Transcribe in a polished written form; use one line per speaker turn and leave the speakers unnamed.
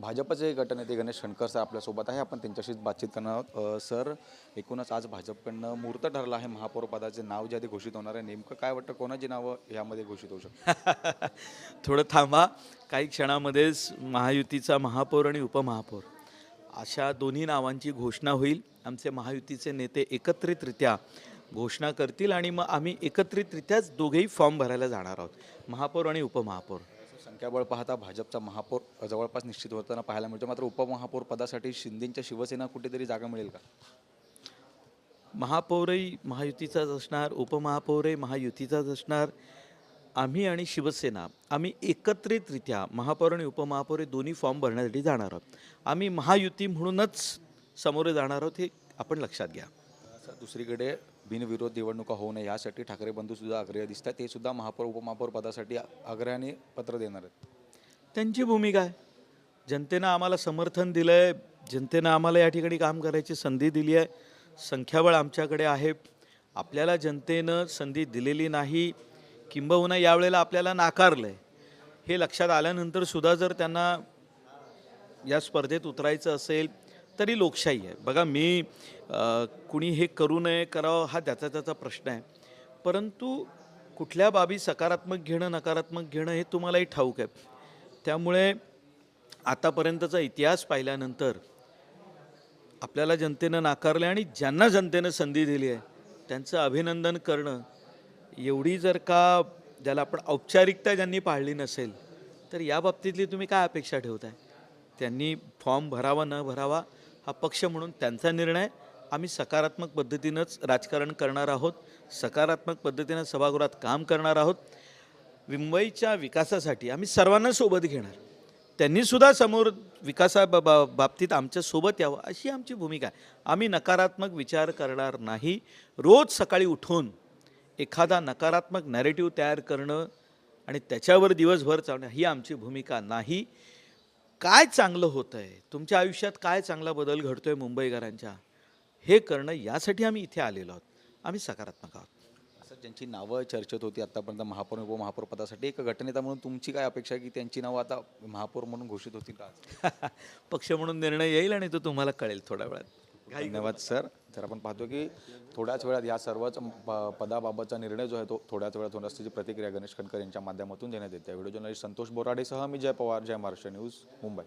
भाजपचे गटनेते गणेश खंडकर सर आपल्यासोबत आहे. आपण त्यांच्याशीच बातचीत करणार आहोत. सर, एकूणच आज भाजपकडनं मुहूर्त ठरला आहे महापौर पदाचे नाव जे आधी घोषित होणार आहे. नेमकं काय वाटतं, कोणाची नावं यामध्ये घोषित होऊ शकतात?
थोडं थांबा. काही क्षणामध्येच महायुतीचा महापौर आणि उपमहापौर अशा दोन्ही नावांची घोषणा होईल. आमचे महायुतीचे नेते एकत्रितरित्या घोषणा करतील आणि मग आम्ही एकत्रितरित्याच दोघेही फॉर्म भरायला जाणार आहोत, महापौर आणि उपमहापौर.
संख्याबळ पाहता भाजपचा महापौर जवळपास निश्चित होताना पाहायला मिळतो. मात्र उपमहापौर पदासाठी शिंदेंच्या शिवसेना कुठेतरी जागा मिळेल का?
महापौरही महायुतीचाच असणार, उपमहापौरही महायुतीचाच असणार. आम्ही आणि शिवसेना आम्ही एकत्रितरित्या महापौर आणि उपमहापौर हे दोन्ही फॉर्म भरण्यासाठी जाणार आहोत. आम्ही महायुती म्हणूनच समोर जाणार आहोत, हे आपण लक्षात घ्या.
दुसरीकडे बिनविरोध निवडणुका होऊ नये यासाठी ठाकरे बंधू सुद्धा आग्रही दिसतात. ते सुद्धा महापौर उपमहापौर पदासाठी आग्रहाने पत्र देणार आहेत.
त्यांची भूमिका आहे. जनतेनं आम्हाला समर्थन दिलं आहे, जनतेनं आम्हाला या ठिकाणी काम करायची संधी दिली आहे. संख्याबळ आमच्याकडे आहे. आपल्याला जनतेनं संधी दिलेली नाही, किंबहुना यावेळेला आपल्याला नाकारलं आहे, हे लक्षात आल्यानंतर सुद्धा जर त्यांना या स्पर्धेत उतरायचं असेल तरी लोकशाही आहे. बघा, मी कुणी हे करू नये करावं हा त्याचा प्रश्न आहे, परंतु कुठल्या बाबी सकारात्मक घेणं नकारात्मक घेणं हे तुम्हालाही ठाऊक आहे. त्यामुळे आतापर्यंतचा इतिहास पाहिल्यानंतर आपल्याला जनतेनं नाकारलं आणि ज्यांना जनतेनं संधी दिली आहे त्यांचं अभिनंदन करणं, एवढी जर का ज्याला आपण औपचारिकता ज्यांनी पाळली नसेल तर या बाबतीतली तुम्ही काय अपेक्षा ठेवताय? त्यांनी फॉर्म भरावा न भरावा हा पक्ष म्हणून त्यांचा निर्णय. आम्ही सकारात्मक पद्धतीनंच राजकारण करणार आहोत, सकारात्मक पद्धतीनं सभागृहात काम करणार आहोत. मुंबईच्या विकासासाठी आम्ही सर्वांना सोबत घेणार. त्यांनीसुद्धा समोर बाबतीत आमच्या सोबत यावं अशी आमची भूमिका आहे. आम्ही नकारात्मक विचार करणार नाही. रोज सकाळी उठून एखादा नकारात्मक नॅरेटिव्ह तयार करणं आणि त्याच्यावर दिवसभर चालणं ही आमची भूमिका नाही. काय चांगलं होतं आहे, तुमच्या आयुष्यात काय चांगला बदल घडतो आहे मुंबईकरांच्या, हे करणं, यासाठी आम्ही इथे आलेलो आहोत. आम्ही सकारात्मक आहोत.
असं ज्यांची नावं चर्चेत होती आतापर्यंत महापौर उपमहापौर पदासाठी, एक गटनेता म्हणून तुमची काय अपेक्षा आहे की त्यांची नावं आता महापौर म्हणून घोषित होतील का?
पक्ष म्हणून निर्णय येईल आणि तो तुम्हाला कळेल थोड्या वेळात.
धन्यवाद सर. तर आपण पाहतो की थोड्याच वेळात या सर्वच पदाबाबतचा निर्णय जो आहे तो थोड्याच वेळात होणार असल्याची प्रतिक्रिया गणेश खंडकर यांच्या माध्यमातून देण्यात येते. व्हिडिओ जर्नलिस्ट संतोष बोराडेसह मी जय पवार, जय महाराष्ट्र न्यूज, मुंबई.